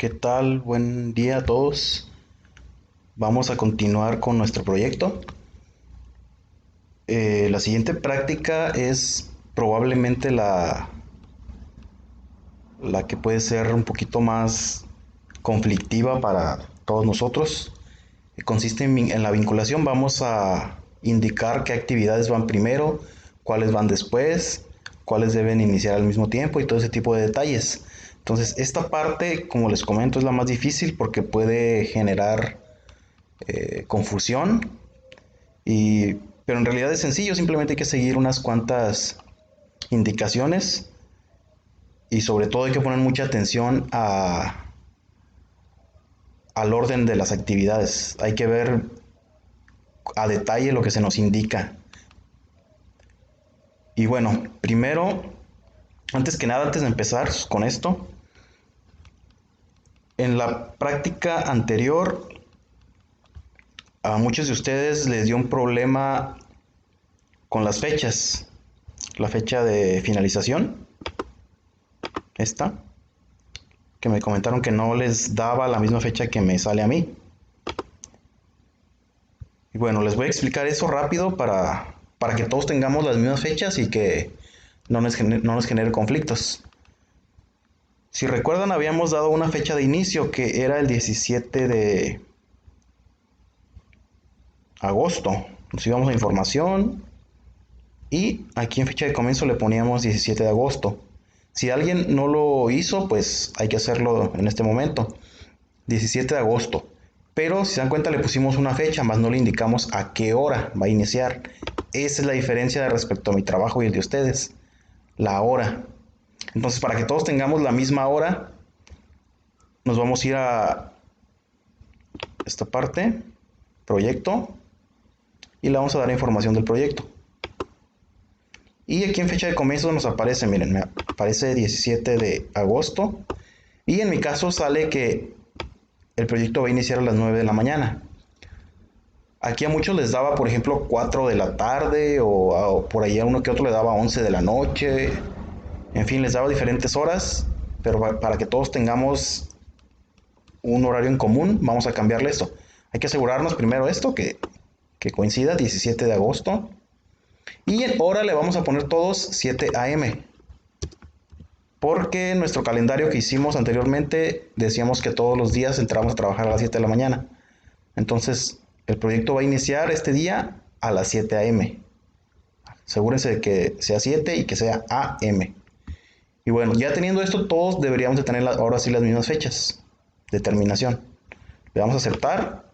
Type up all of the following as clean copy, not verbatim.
¿Qué tal? Buen día a todos. Vamos a continuar con nuestro proyecto. La siguiente práctica es probablemente la que puede ser un poquito más conflictiva para todos nosotros. Consiste en la vinculación. Vamos a indicar qué actividades van primero, cuáles van después, cuáles deben iniciar al mismo tiempo y todo ese tipo de detalles. Entonces, esta parte, como les comento, es la más difícil porque puede generar confusión, y, pero en realidad es sencillo, simplemente hay que seguir unas cuantas indicaciones y sobre todo hay que poner mucha atención al orden de las actividades. Hay que ver a detalle lo que se nos indica. Y bueno, primero, antes que nada, antes de empezar con esto, en la práctica anterior a muchos de ustedes les dio un problema con las fechas, la fecha de finalización, esta, que me comentaron que no les daba la misma fecha que me sale a mí. Y bueno, les voy a explicar eso rápido para que todos tengamos las mismas fechas y que no nos genere conflictos. Si recuerdan, habíamos dado una fecha de inicio que era el 17 de agosto. Nos íbamos a información y aquí en fecha de comienzo le poníamos 17 de agosto. Si alguien no lo hizo, pues hay que hacerlo en este momento. 17 de agosto. Pero si se dan cuenta le pusimos una fecha, más no le indicamos a qué hora va a iniciar. Esa es la diferencia respecto a mi trabajo y el de ustedes. La hora. Entonces, para que todos tengamos la misma hora, nos vamos a ir a esta parte, proyecto, y le vamos a dar información del proyecto. Y aquí en fecha de comienzo nos aparece, miren, me aparece 17 de agosto. Y en mi caso sale que el proyecto va a iniciar a las 9 de la mañana. Aquí a muchos les daba, por ejemplo, 4 de la tarde o por ahí a uno que otro le daba 11 de la noche. En fin, les daba diferentes horas, pero para que todos tengamos un horario en común, vamos a cambiarle esto. Hay que asegurarnos primero esto, que coincida 17 de agosto. Y en hora le vamos a poner todos 7 a.m. Porque en nuestro calendario que hicimos anteriormente decíamos que todos los días entramos a trabajar a las 7 de la mañana. Entonces, el proyecto va a iniciar este día a las 7 a.m. Asegúrense de que sea 7 y que sea AM. Y bueno, ya teniendo esto, todos deberíamos de tener ahora sí las mismas fechas de terminación. Le damos a aceptar.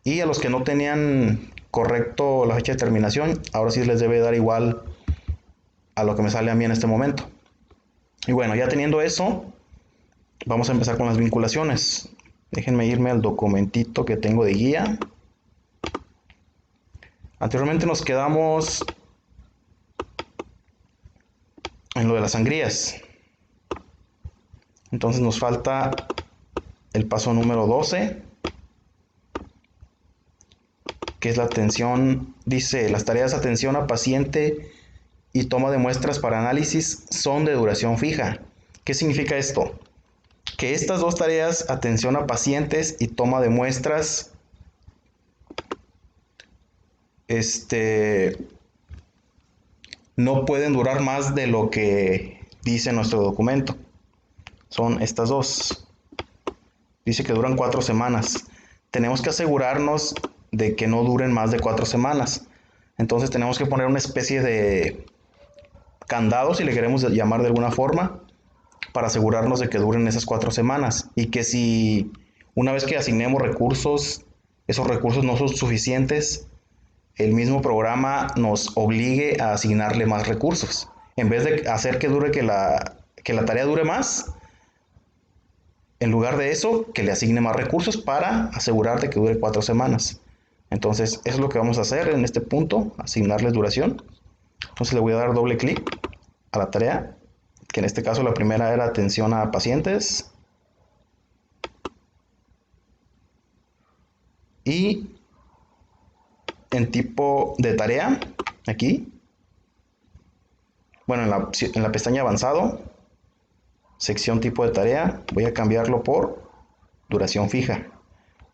Y a los que no tenían correcto la fecha de terminación, ahora sí les debe dar igual a lo que me sale a mí en este momento. Y bueno, ya teniendo eso, vamos a empezar con las vinculaciones. Déjenme irme al documentito que tengo de guía. Anteriormente nos quedamos en lo de las sangrías. Entonces nos falta el paso número 12, que es la atención, dice, las tareas de atención a paciente y toma de muestras para análisis son de duración fija. ¿Qué significa esto? Que estas dos tareas, atención a pacientes y toma de muestras, este, no pueden durar más de lo que dice nuestro documento. Son estas dos. Dice que duran 4 semanas. Tenemos que asegurarnos de que no duren más de 4 semanas. Entonces tenemos que poner una especie de candado, si le queremos llamar de alguna forma, para asegurarnos de que duren esas 4 semanas. Y que si una vez que asignemos recursos, esos recursos no son suficientes, el mismo programa nos obligue a asignarle más recursos. En vez de hacer que la tarea dure más, en lugar de eso, que le asigne más recursos para asegurar de que dure 4 semanas. Entonces, eso es lo que vamos a hacer en este punto, asignarles duración. Entonces le voy a dar doble clic a la tarea, que en este caso la primera era atención a pacientes. Y en tipo de tarea, aquí, bueno, en la pestaña avanzado, sección tipo de tarea, voy a cambiarlo por duración fija.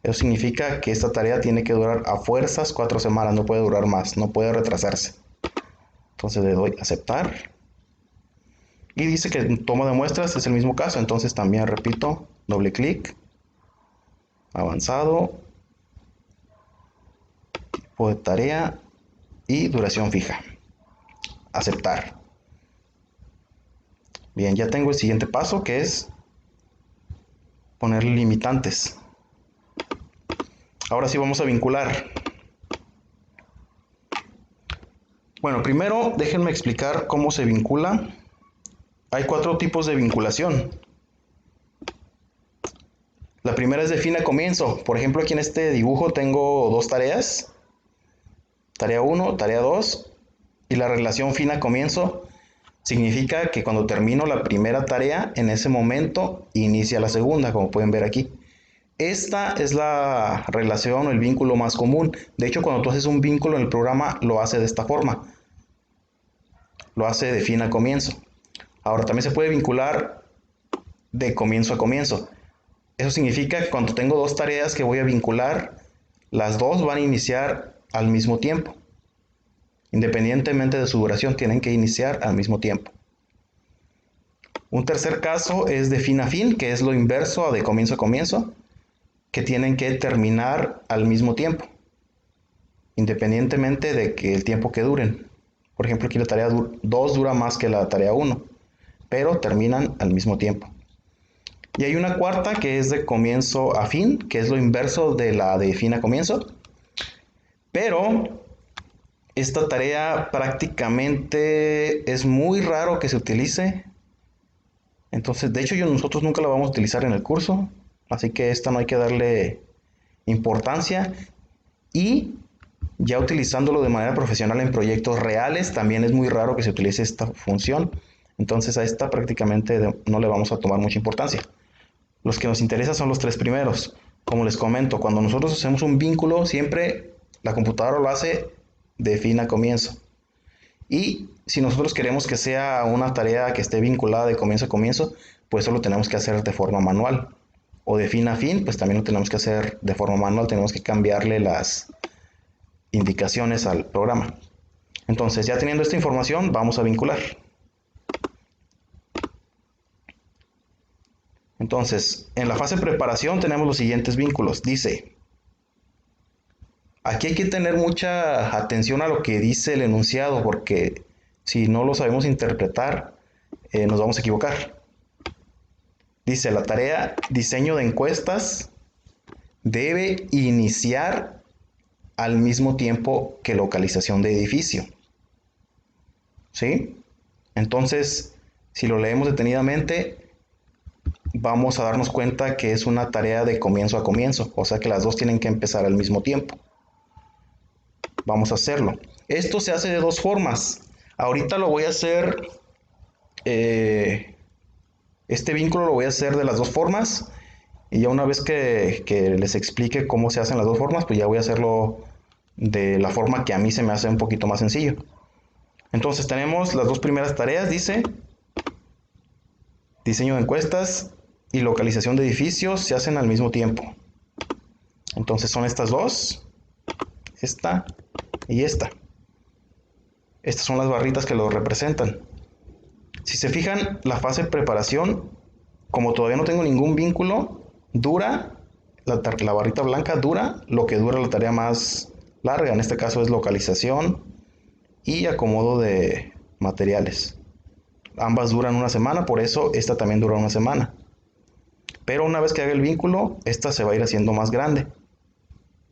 Eso significa que esta tarea tiene que durar a fuerzas 4 semanas, no puede durar más, no puede retrasarse. Entonces le doy aceptar. Y dice que toma de muestras es el mismo caso, entonces también repito, doble clic, avanzado, tipo de tarea y duración fija. Aceptar. Bien, ya tengo el siguiente paso que es ponerle limitantes. Ahora sí vamos a vincular. Bueno, primero déjenme explicar cómo se vincula. Hay 4 tipos de vinculación. La primera es de fin a comienzo. Por ejemplo, aquí en este dibujo tengo 2 tareas. Tarea 1, tarea 2. Y la relación fin a comienzo significa que cuando termino la primera tarea, en ese momento inicia la segunda, como pueden ver aquí. Esta es la relación o el vínculo más común. De hecho, cuando tú haces un vínculo en el programa, lo hace de esta forma. Lo hace de fin a comienzo. Ahora, también se puede vincular de comienzo a comienzo. Eso significa que cuando tengo 2 tareas que voy a vincular, las 2 van a iniciar al mismo tiempo. Independientemente de su duración, tienen que iniciar al mismo tiempo. Un tercer caso es de fin a fin, que es lo inverso a de comienzo a comienzo, que tienen que terminar al mismo tiempo, independientemente de que el tiempo que duren. Por ejemplo, aquí la tarea 2 dura más que la tarea 1, pero terminan al mismo tiempo. Y hay una cuarta que es de comienzo a fin, que es lo inverso de la de fin a comienzo, pero esta tarea prácticamente es muy raro que se utilice. Entonces, de hecho, nosotros nunca la vamos a utilizar en el curso, así que esta no hay que darle importancia. Y ya utilizándolo de manera profesional en proyectos reales, también es muy raro que se utilice esta función. Entonces, a esta prácticamente no le vamos a tomar mucha importancia. Los que nos interesan son los 3 primeros. Como les comento, cuando nosotros hacemos un vínculo, siempre la computadora lo hace de fin a comienzo. Y si nosotros queremos que sea una tarea que esté vinculada de comienzo a comienzo, pues eso lo tenemos que hacer de forma manual. O de fin a fin, pues también lo tenemos que hacer de forma manual, tenemos que cambiarle las indicaciones al programa. Entonces, ya teniendo esta información, vamos a vincular. Entonces, en la fase de preparación tenemos los siguientes vínculos. Dice, aquí hay que tener mucha atención a lo que dice el enunciado, porque si no lo sabemos interpretar, nos vamos a equivocar. Dice, la tarea diseño de encuestas debe iniciar al mismo tiempo que localización de edificio. ¿Sí? Entonces, si lo leemos detenidamente, vamos a darnos cuenta que es una tarea de comienzo a comienzo, o sea que las dos tienen que empezar al mismo tiempo. Vamos a hacerlo. Esto se hace de 2 formas. Ahorita lo voy a hacer, este vínculo lo voy a hacer de las 2 formas. Y ya una vez que les explique cómo se hacen las 2 formas, pues ya voy a hacerlo de la forma que a mí se me hace un poquito más sencillo. Entonces tenemos las 2 primeras tareas, dice, diseño de encuestas y localización de edificios se hacen al mismo tiempo. Entonces son estas 2, esta y esta. Estas son las barritas que lo representan. Si se fijan, la fase de preparación, como todavía no tengo ningún vínculo, dura, la barrita blanca dura lo que dura la tarea más larga. En este caso es localización y acomodo de materiales. Ambas duran una semana, por eso esta también dura una semana. Pero una vez que haga el vínculo, esta se va a ir haciendo más grande,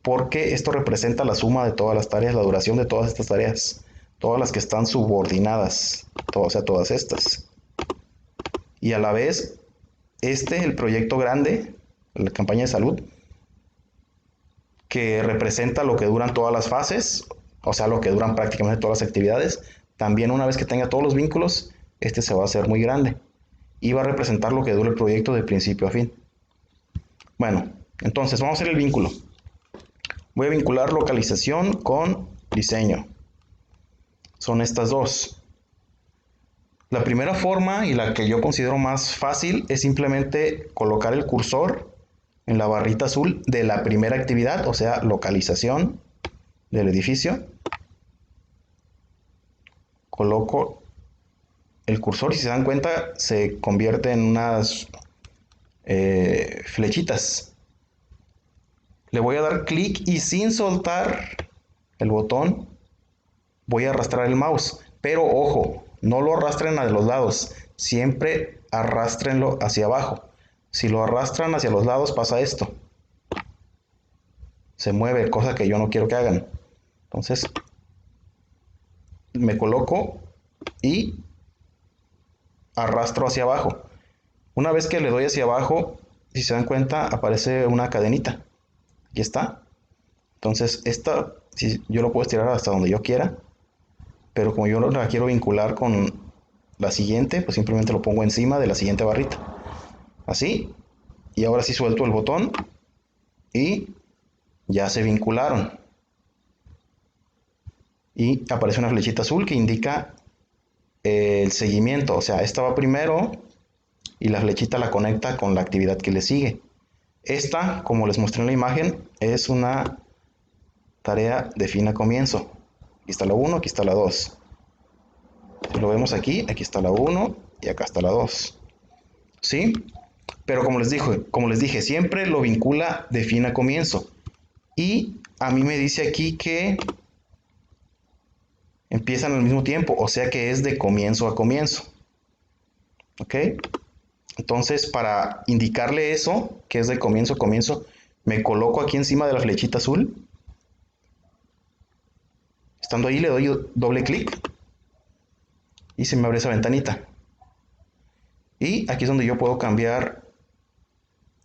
porque esto representa la suma de todas las tareas, la duración de todas estas tareas, todas las que están subordinadas, o sea, todas estas. Y a la vez, el proyecto grande, la campaña de salud, que representa lo que duran todas las fases, o sea, lo que duran prácticamente todas las actividades, también una vez que tenga todos los vínculos, este se va a hacer muy grande y va a representar lo que dura el proyecto de principio a fin. Bueno, entonces vamos a hacer el vínculo. Voy a vincular localización con diseño. Son estas 2. La primera forma y la que yo considero más fácil es simplemente colocar el cursor en la barrita azul de la primera actividad, o sea, localización del edificio. Coloco el cursor y si se dan cuenta se convierte en unas flechitas. Le voy a dar clic y sin soltar el botón voy a arrastrar el mouse. Pero ojo, no lo arrastren a los lados, siempre arrastrenlo hacia abajo. Si lo arrastran hacia los lados pasa esto. Se mueve, cosa que yo no quiero que hagan. Entonces me coloco y arrastro hacia abajo. Una vez que le doy hacia abajo, si se dan cuenta, aparece una cadenita. Aquí está. Entonces, esta, si yo lo puedo estirar hasta donde yo quiera, pero como yo la quiero vincular con la siguiente, pues simplemente lo pongo encima de la siguiente barrita. Así. Y ahora sí suelto el botón y ya se vincularon. Y aparece una flechita azul que indica el seguimiento. O sea, esta va primero y la flechita la conecta con la actividad que le sigue. Esta, como les mostré en la imagen, es una tarea defina comienzo. Aquí está la 1, aquí está la 2. Si lo vemos aquí, aquí está la 1 y acá está la 2. ¿Sí? Pero como les dije, siempre lo vincula defina comienzo. Y a mí me dice aquí que empiezan al mismo tiempo, o sea que es de comienzo a comienzo. ¿Ok? Entonces, para indicarle eso, que es de comienzo a comienzo, me coloco aquí encima de la flechita azul. Estando ahí le doy doble clic y se me abre esa ventanita. Y aquí es donde yo puedo cambiar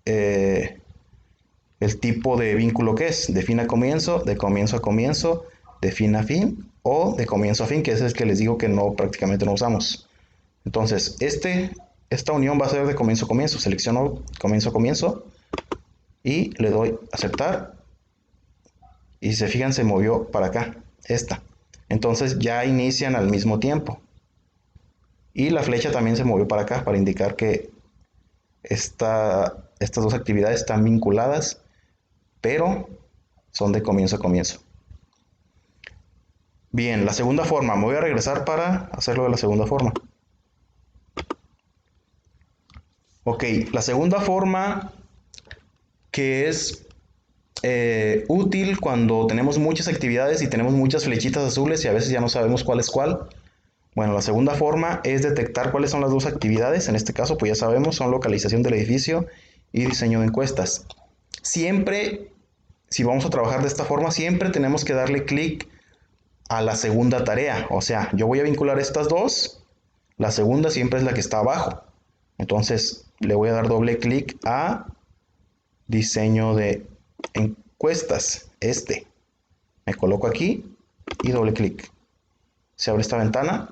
el tipo de vínculo que es, de fin a comienzo, de comienzo a comienzo, de fin a fin o de comienzo a fin, que es el que les digo que no prácticamente no usamos. Entonces, esta unión va a ser de comienzo a comienzo. Selecciono comienzo a comienzo y le doy aceptar. Y si se fijan, se movió para acá, esta. Entonces ya inician al mismo tiempo. Y la flecha también se movió para acá para indicar que estas dos actividades están vinculadas, pero son de comienzo a comienzo. Bien, la segunda forma. Me voy a regresar para hacerlo de la segunda forma. Ok, la segunda forma que es útil cuando tenemos muchas actividades y tenemos muchas flechitas azules y a veces ya no sabemos cuál es cuál. Bueno, la segunda forma es detectar cuáles son las dos actividades. En este caso, pues ya sabemos, son localización del edificio y diseño de encuestas. Siempre, si vamos a trabajar de esta forma, siempre tenemos que darle clic a la segunda tarea. O sea, yo voy a vincular estas dos. La segunda siempre es la que está abajo. Entonces, le voy a dar doble clic a diseño de encuestas. Me coloco aquí y doble clic. Se abre esta ventana.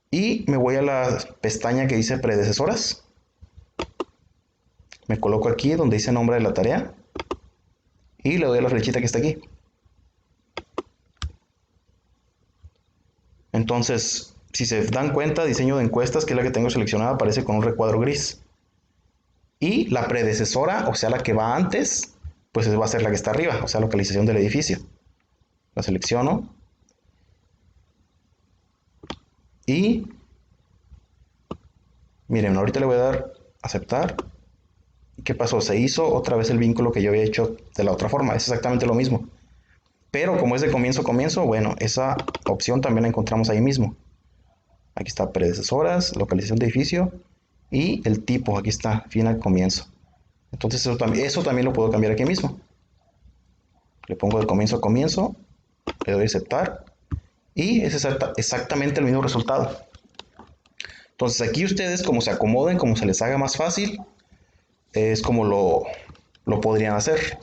Y me voy a la pestaña que dice predecesoras. Me coloco aquí donde dice nombre de la tarea. Y le doy a la flechita que está aquí. Entonces, si se dan cuenta, diseño de encuestas, que es la que tengo seleccionada, aparece con un recuadro gris. Y la predecesora, o sea, la que va antes, pues va a ser la que está arriba, o sea, localización del edificio. La selecciono. Y miren, ahorita le voy a dar aceptar. ¿Y qué pasó? Se hizo otra vez el vínculo que yo había hecho de la otra forma. Es exactamente lo mismo. Pero como es de comienzo a comienzo, bueno, esa opción también la encontramos ahí mismo. Aquí está predecesoras, localización de edificio y el tipo, aquí está, fin al comienzo. Entonces eso también lo puedo cambiar aquí mismo. Le pongo de comienzo a comienzo, le doy a aceptar y es exactamente el mismo resultado. Entonces aquí ustedes como se acomoden, como se les haga más fácil, es como lo podrían hacer.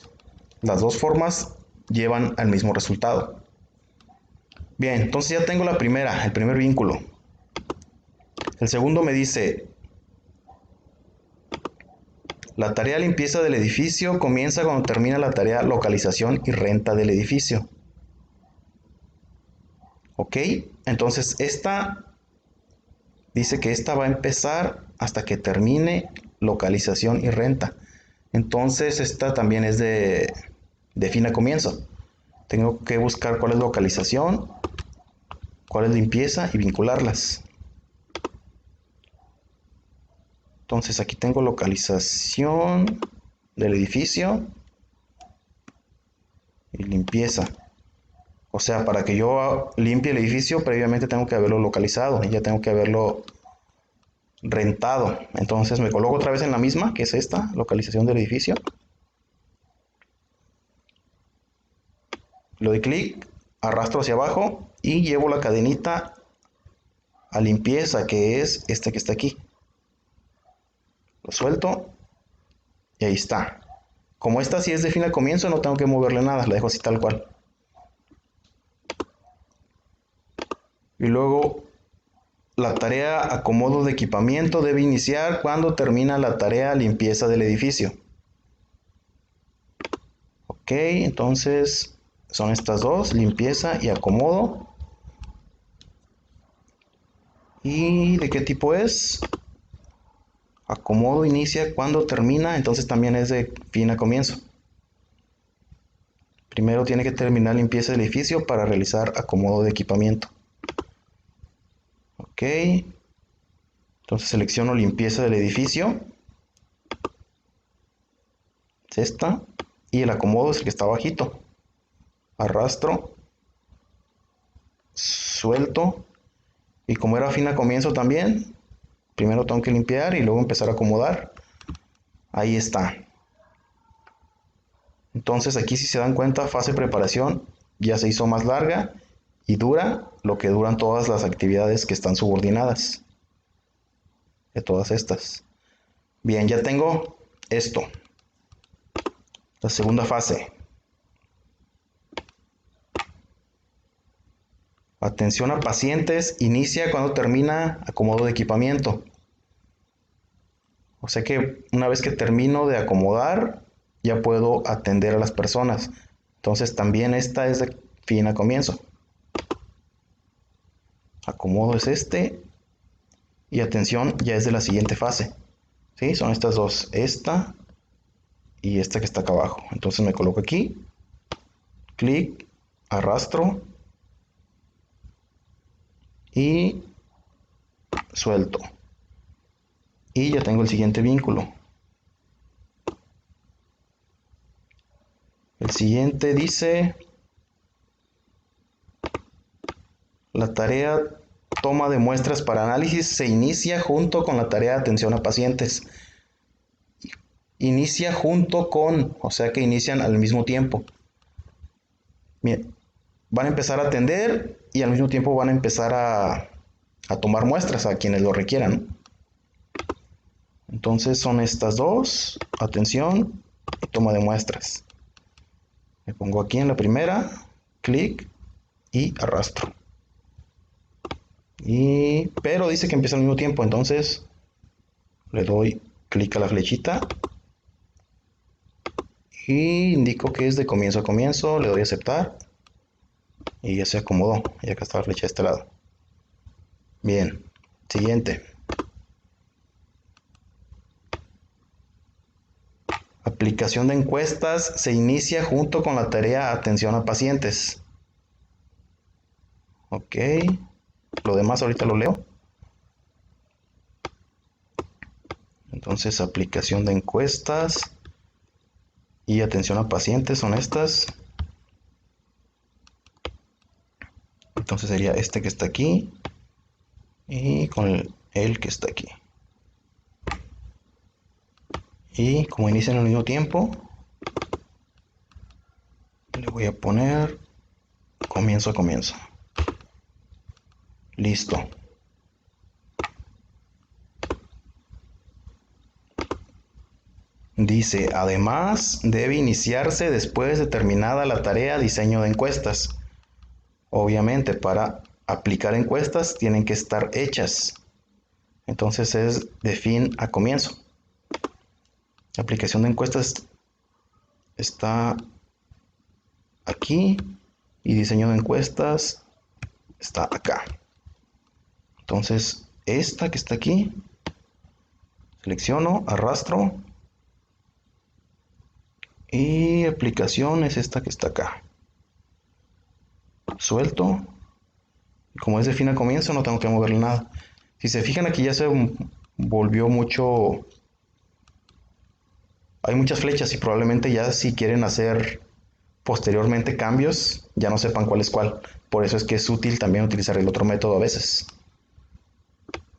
Las dos formas llevan al mismo resultado. Bien, entonces ya tengo el primer vínculo. El segundo me dice, la tarea limpieza del edificio comienza cuando termina la tarea localización y renta del edificio. Ok, entonces esta dice que esta va a empezar hasta que termine localización y renta. Entonces esta también es de fin a comienzo. Tengo que buscar cuál es localización, cuál es limpieza y vincularlas. Entonces aquí tengo localización del edificio y limpieza. O sea, para que yo limpie el edificio, previamente tengo que haberlo localizado y ya tengo que haberlo rentado. Entonces me coloco otra vez en la misma, que es esta, localización del edificio. Le doy clic, arrastro hacia abajo y llevo la cadenita a limpieza, que es este que está aquí. Lo suelto y ahí está. Como esta sí es de fin a comienzo, no tengo que moverle nada, la dejo así tal cual. Y luego la tarea acomodo de equipamiento debe iniciar cuando termina la tarea limpieza del edificio. Ok, entonces son estas dos, limpieza y acomodo. ¿Y de qué tipo es? Acomodo inicia cuando termina, entonces también es de fin a comienzo. Primero tiene que terminar limpieza del edificio para realizar acomodo de equipamiento. Ok, entonces selecciono limpieza del edificio. Es esta. Y el acomodo es el que está abajito. Arrastro, suelto. Y como era fin a comienzo también, primero tengo que limpiar y luego empezar a acomodar. Ahí está. Entonces aquí si se dan cuenta, fase preparación ya se hizo más larga y dura lo que duran todas las actividades que están subordinadas de todas estas. Bien, ya tengo esto. La segunda fase. Atención a pacientes. Inicia cuando termina acomodo de equipamiento. O sea que una vez que termino de acomodar, ya puedo atender a las personas. Entonces también esta es de fin a comienzo. Acomodo es este. Y atención ya es de la siguiente fase. ¿Sí? Son estas dos. Esta y esta que está acá abajo. Entonces me coloco aquí. Clic. Arrastro. Y suelto. Y ya tengo el siguiente vínculo. El siguiente dice, la tarea toma de muestras para análisis se inicia junto con la tarea de atención a pacientes. Inicia junto con, o sea que inician al mismo tiempo. Bien, van a empezar a atender y al mismo tiempo van a empezar a tomar muestras a quienes lo requieran. Entonces son estas dos, atención y toma de muestras. Me pongo aquí en la primera, clic y arrastro. Pero dice que empieza al mismo tiempo, entonces le doy clic a la flechita y indico que es de comienzo a comienzo, le doy a aceptar y ya se acomodó. Y acá está la flecha de este lado. Bien, siguiente. Aplicación de encuestas se inicia junto con la tarea atención a pacientes. Ok, lo demás ahorita lo leo. Entonces, aplicación de encuestas y atención a pacientes son estas. Entonces sería este que está aquí y con el que está aquí. Y como inician al mismo tiempo, le voy a poner comienzo a comienzo. Listo. Dice, además debe iniciarse después de terminada la tarea diseño de encuestas. Obviamente para aplicar encuestas tienen que estar hechas. Entonces es de fin a comienzo. La aplicación de encuestas está aquí y diseño de encuestas está acá. Entonces, esta que está aquí, selecciono, arrastro y aplicación es esta que está acá. Suelto. Y como es de fin a comienzo, no tengo que moverle nada. Si se fijan, aquí ya se volvió mucho. Hay muchas flechas y probablemente ya si quieren hacer posteriormente cambios, ya no sepan cuál es cuál. Por eso es que es útil también utilizar el otro método a veces.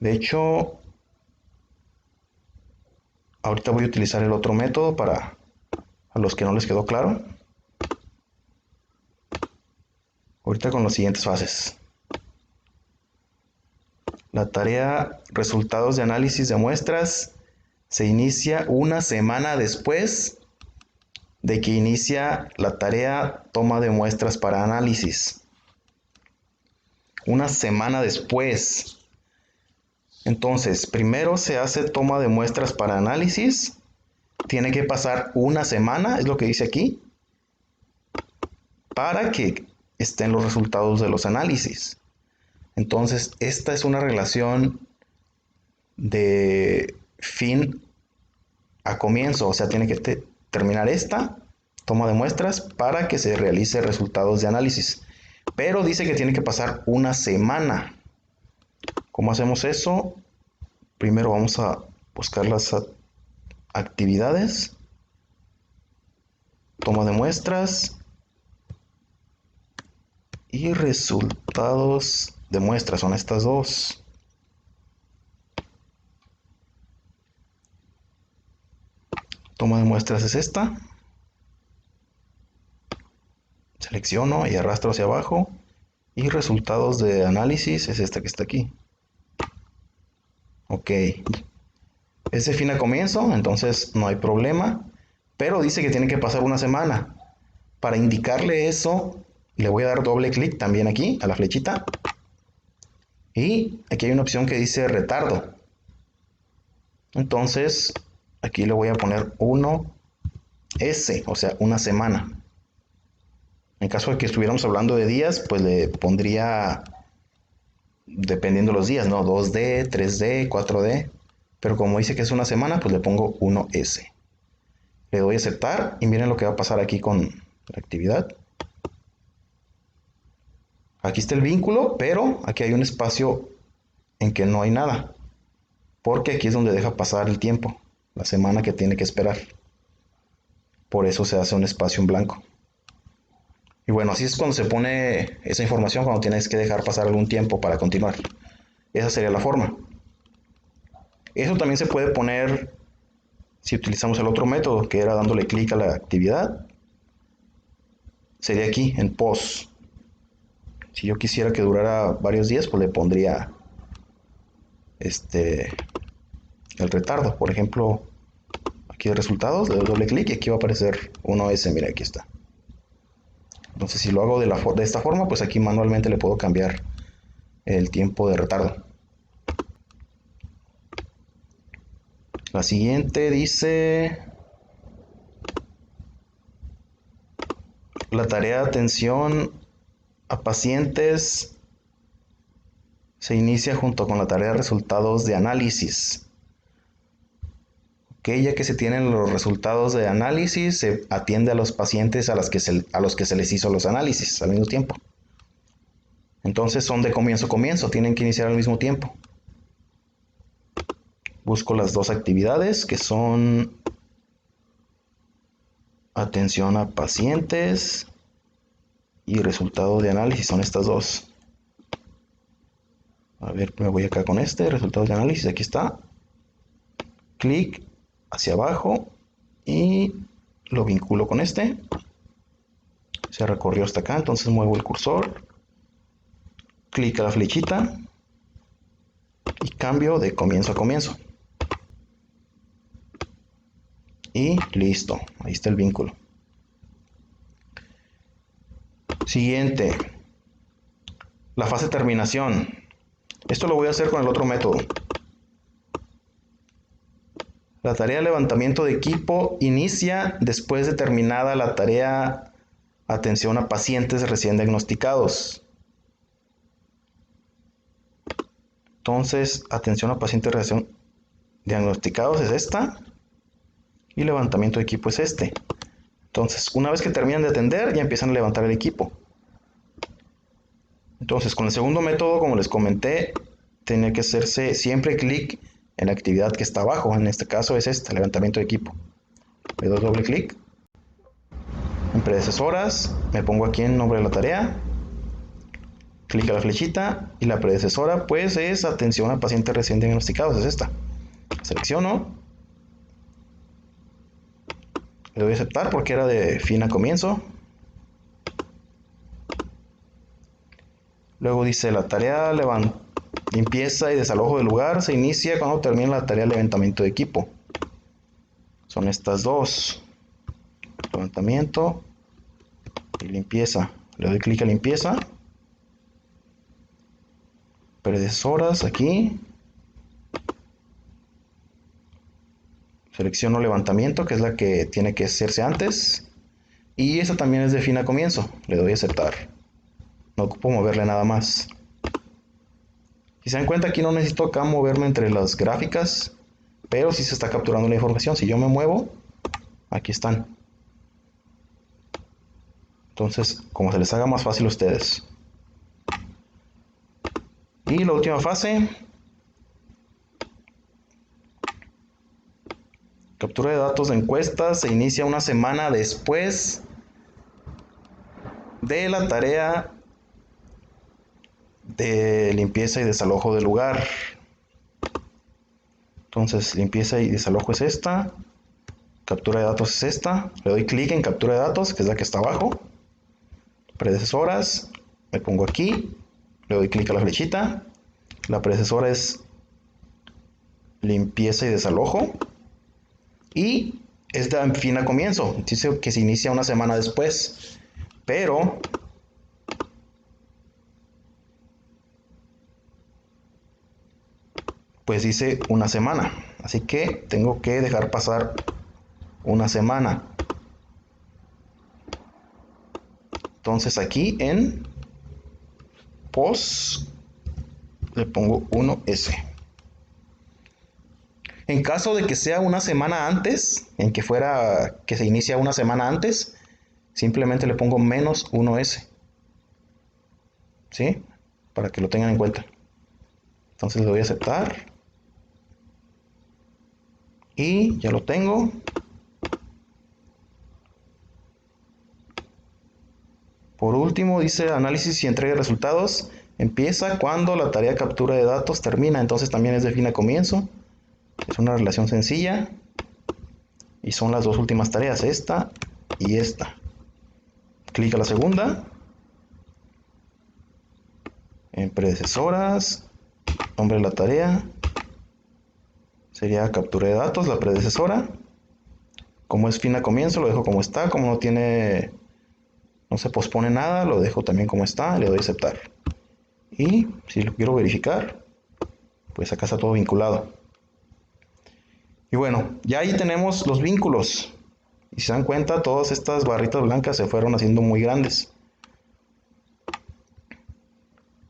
De hecho, ahorita voy a utilizar el otro método para a los que no les quedó claro. Ahorita con las siguientes fases. La tarea resultados de análisis de muestras se inicia una semana después de que inicia la tarea toma de muestras para análisis. Una semana después. Entonces, primero se hace toma de muestras para análisis. Tiene que pasar una semana, es lo que dice aquí, para que estén los resultados de los análisis. Entonces, esta es una relación de fin a comienzo, o sea, tiene que terminar esta toma de muestras para que se realice resultados de análisis. Pero dice que tiene que pasar una semana. ¿Cómo hacemos eso? Primero vamos a buscar las actividades, toma de muestras y resultados de muestras. Son estas dos. Toma de muestras es esta. Selecciono y arrastro hacia abajo. Y resultados de análisis es esta que está aquí. Ok. Es de fin a comienzo, entonces no hay problema. Pero dice que tiene que pasar una semana. Para indicarle eso, le voy a dar doble clic también aquí a la flechita. Y aquí hay una opción que dice retardo. Entonces, aquí le voy a poner 1S, o sea, una semana. En caso de que estuviéramos hablando de días, pues le pondría, dependiendo de los días, ¿no? 2D, 3D, 4D. Pero como dice que es una semana, pues le pongo 1S. Le doy a aceptar y miren lo que va a pasar aquí con la actividad. Aquí está el vínculo, pero aquí hay un espacio en que no hay nada. Porque aquí es donde deja pasar el tiempo, la semana que tiene que esperar. Por eso se hace un espacio en blanco. Y bueno, así es cuando se pone esa información, cuando tienes que dejar pasar algún tiempo para continuar. Esa sería la forma. Eso también se puede poner si utilizamos el otro método, que era dándole clic a la actividad. Sería aquí, en pause. Si yo quisiera que durara varios días, pues le pondría el retardo. Por ejemplo, aquí de resultados, le doy doble clic y aquí va a aparecer 1S. Mira, aquí está. Entonces, si lo hago de esta forma, pues aquí manualmente le puedo cambiar el tiempo de retardo. La siguiente dice: la tarea de atención a pacientes se inicia junto con la tarea de resultados de análisis. Ok, ya que se tienen los resultados de análisis, se atiende a los pacientes a los que se les hizo los análisis al mismo tiempo. Entonces son de comienzo a comienzo, tienen que iniciar al mismo tiempo. Busco las dos actividades que son atención a pacientes y resultado de análisis, son estas dos. A ver, me voy acá con resultados de análisis, aquí está. Clic hacia abajo y lo vinculo con Se recorrió hasta acá, entonces muevo el cursor, clic a la flechita y cambio de comienzo a comienzo. Y listo, ahí está el vínculo. Siguiente, la fase de terminación. Esto lo voy a hacer con el otro método. La tarea de levantamiento de equipo inicia después de terminada la tarea atención a pacientes recién diagnosticados. Entonces, atención a pacientes recién diagnosticados es esta. Y levantamiento de equipo es este. Entonces, una vez que terminan de atender, ya empiezan a levantar el equipo. Entonces, con el segundo método, como les comenté, tiene que hacerse siempre clic en la actividad que está abajo. En este caso es esta, levantamiento de equipo. Le doy doble clic. En predecesoras, me pongo aquí en nombre de la tarea. Clic a la flechita y la predecesora pues es atención a pacientes recién diagnosticados, es esta. Selecciono. Le doy a aceptar porque era de fin a comienzo. Luego dice la tarea limpieza y desalojo del lugar se inicia cuando termine la tarea de levantamiento de equipo. Son estas dos. Levantamiento y limpieza. Le doy clic a limpieza. Predecesoras aquí. Selecciono levantamiento, que es la que tiene que hacerse antes. Y esa también es de fin a comienzo. Le doy a aceptar. No ocupo moverle nada más. Si se dan cuenta, aquí no necesito acá moverme entre las gráficas, pero sí se está capturando la información. Si yo me muevo, aquí están. Entonces, como se les haga más fácil a ustedes. Y la última fase. Captura de datos de encuestas se inicia una semana después de la tarea de limpieza y desalojo del lugar. Entonces, limpieza y desalojo es esta. Captura de datos es esta. Le doy clic en captura de datos, que es la que está abajo. Predecesoras. Me pongo aquí. Le doy clic a la flechita. La predecesora es limpieza y desalojo. Y es de fin a comienzo. Dice que se inicia una semana después. Pero pues dice una semana. Así que tengo que dejar pasar una semana. Entonces aquí en post le pongo 1S. En caso de que sea una semana antes, en que fuera que se inicia una semana antes, simplemente le pongo menos 1S. ¿Sí? Para que lo tengan en cuenta. Entonces le doy a aceptar. Y ya lo tengo. Por último dice análisis y entrega de resultados. Empieza cuando la tarea de captura de datos termina. Entonces también es de fin a comienzo. Es una relación sencilla. Y son las dos últimas tareas. Esta y esta. Clic a la segunda. En predecesoras. Nombre de la tarea. Sería captura de datos, la predecesora. Como es fin a comienzo, lo dejo como está. Como no se pospone nada, lo dejo también como está. Le doy a aceptar. Y si lo quiero verificar, pues acá está todo vinculado. Y bueno, ya ahí tenemos los vínculos. Y si se dan cuenta, todas estas barritas blancas se fueron haciendo muy grandes.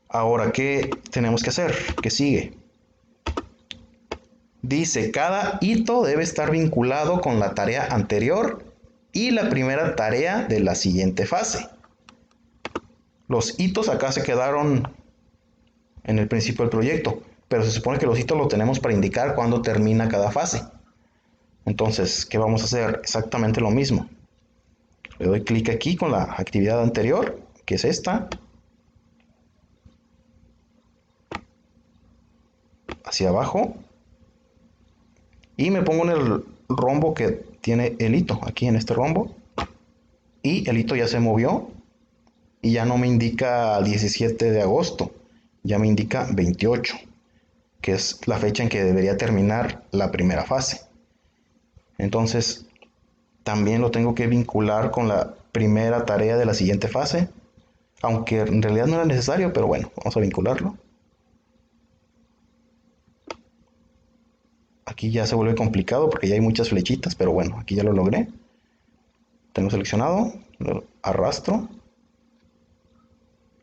Ahora, ¿qué tenemos que hacer? ¿Qué sigue? Dice, cada hito debe estar vinculado con la tarea anterior y la primera tarea de la siguiente fase. Los hitos acá se quedaron en el principio del proyecto, pero se supone que los hitos los tenemos para indicar cuándo termina cada fase. Entonces, ¿qué vamos a hacer? Exactamente lo mismo. Le doy clic aquí con la actividad anterior, que es esta. Hacia abajo. Y me pongo en el rombo que tiene el hito, aquí en este rombo. Y el hito ya se movió. Y ya no me indica 17 de agosto. Ya me indica 28. Que es la fecha en que debería terminar la primera fase. Entonces, también lo tengo que vincular con la primera tarea de la siguiente fase. Aunque en realidad no era necesario, pero bueno, vamos a vincularlo. Aquí ya se vuelve complicado porque ya hay muchas flechitas, pero bueno, aquí ya lo logré. Tengo seleccionado, lo arrastro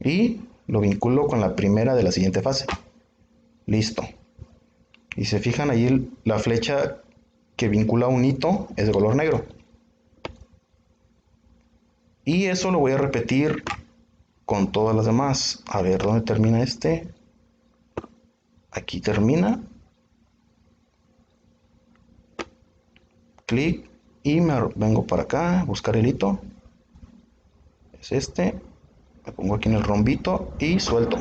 y lo vinculo con la primera de la siguiente fase. Listo. Y se fijan ahí la flecha que vincula un hito es de color negro. Y eso lo voy a repetir con todas las demás. A ver, ¿dónde termina este? Aquí termina. Clic y me vengo para acá, buscar el hito. Es este. Me pongo aquí en el rombito y suelto.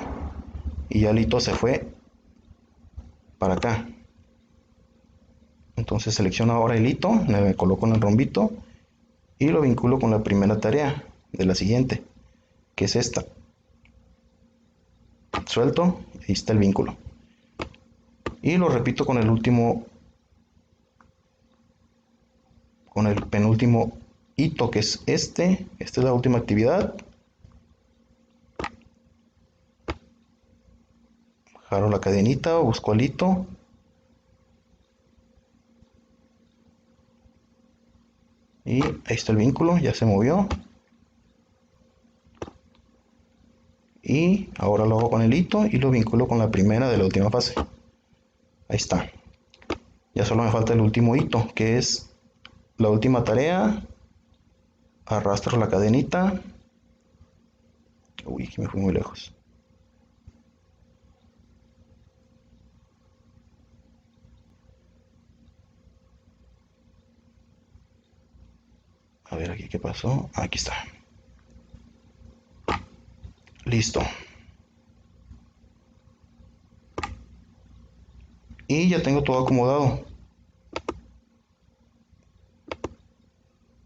Y ya el hito se fue para acá. Entonces selecciono ahora el hito, me coloco en el rombito y lo vinculo con la primera tarea de la siguiente, que es esta. Suelto, ahí está el vínculo. Y lo repito con el último, con el penúltimo hito, que es este. Esta es la última actividad. Jalo la cadenita, busco el hito. Y ahí está el vínculo, ya se movió. Y ahora lo hago con el hito y lo vinculo con la primera de la última fase. Ahí está. Ya solo me falta el último hito, que es la última tarea. Arrastro la cadenita. Uy, me fui muy lejos. A ver aquí qué pasó. Aquí está. Listo. Y ya tengo todo acomodado.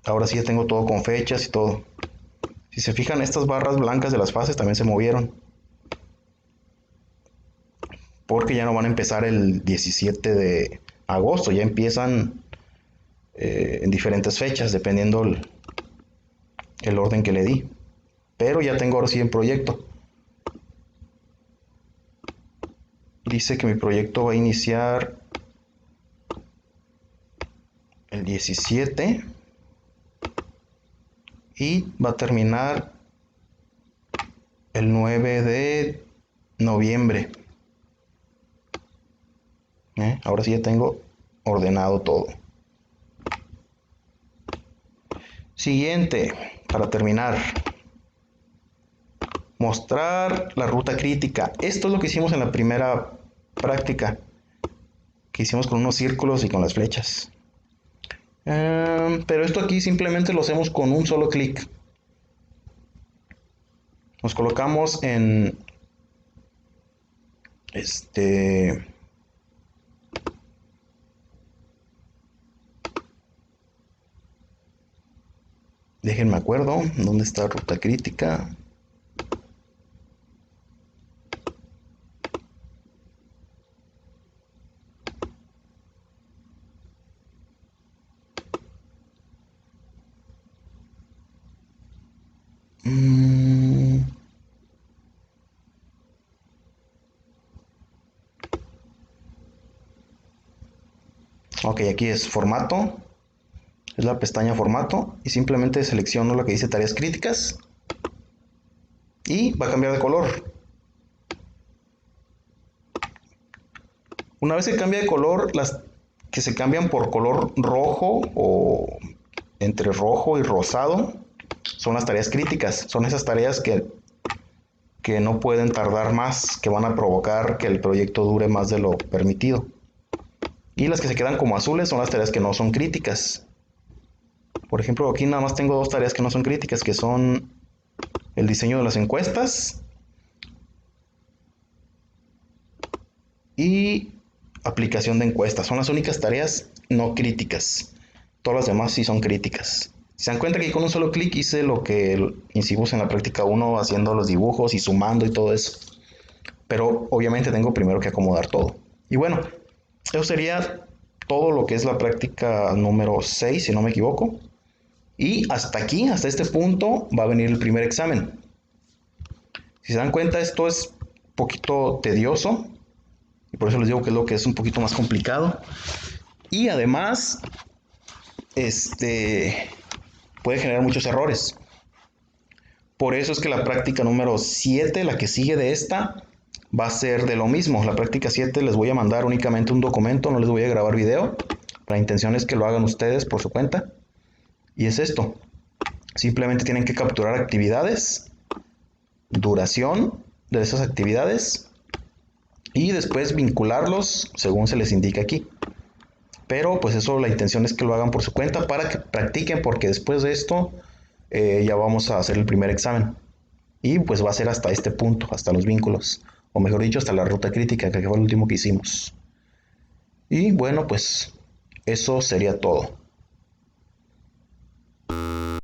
Ahora sí ya tengo todo con fechas y todo. Si se fijan, estas barras blancas de las fases también se movieron. Porque ya no van a empezar el 17 de agosto. Ya empiezan en diferentes fechas, dependiendo el orden que le di. Pero ya tengo ahora sí en proyecto. Dice que mi proyecto va a iniciar el 17 y va a terminar el 9 de noviembre. Ahora sí ya tengo ordenado todo. Siguiente, para terminar. Mostrar la ruta crítica. Esto es lo que hicimos en la primera práctica, que hicimos con unos círculos y con las flechas. Pero esto aquí simplemente lo hacemos con un solo clic. Nos colocamos en déjenme acuerdo, ¿dónde está ruta crítica? Ok, aquí es formato, es la pestaña formato y simplemente selecciono la que dice tareas críticas y va a cambiar de color. Una vez que cambia de color, las que se cambian por color rojo o entre rojo y rosado son las tareas críticas. Son esas tareas que no pueden tardar más, que van a provocar que el proyecto dure más de lo permitido. Y las que se quedan como azules son las tareas que no son críticas. Por ejemplo, aquí nada más tengo dos tareas que no son críticas, que son el diseño de las encuestas y aplicación de encuestas. Son las únicas tareas no críticas. Todas las demás sí son críticas. Si se dan cuenta que con un solo clic hice lo que hicimos en la práctica 1 haciendo los dibujos y sumando y todo eso. Pero obviamente tengo primero que acomodar todo. Y bueno, eso sería todo lo que es la práctica número 6, si no me equivoco. Y hasta aquí, hasta este punto, va a venir el primer examen. Si se dan cuenta, esto es un poquito tedioso. Y por eso les digo que es lo que es un poquito más complicado. Y además, puede generar muchos errores. Por eso es que la práctica número 7, la que sigue de esta, va a ser de lo mismo. La práctica 7 les voy a mandar únicamente un documento, no les voy a grabar video. La intención es que lo hagan ustedes por su cuenta. Y es esto. Simplemente tienen que capturar actividades, duración de esas actividades y después vincularlos según se les indica aquí. Pero pues eso, la intención es que lo hagan por su cuenta para que practiquen, porque después de esto ya vamos a hacer el primer examen. Y pues va a ser hasta este punto, hasta los vínculos, o mejor dicho, hasta la ruta crítica, que fue el último que hicimos. Y bueno, pues eso sería todo.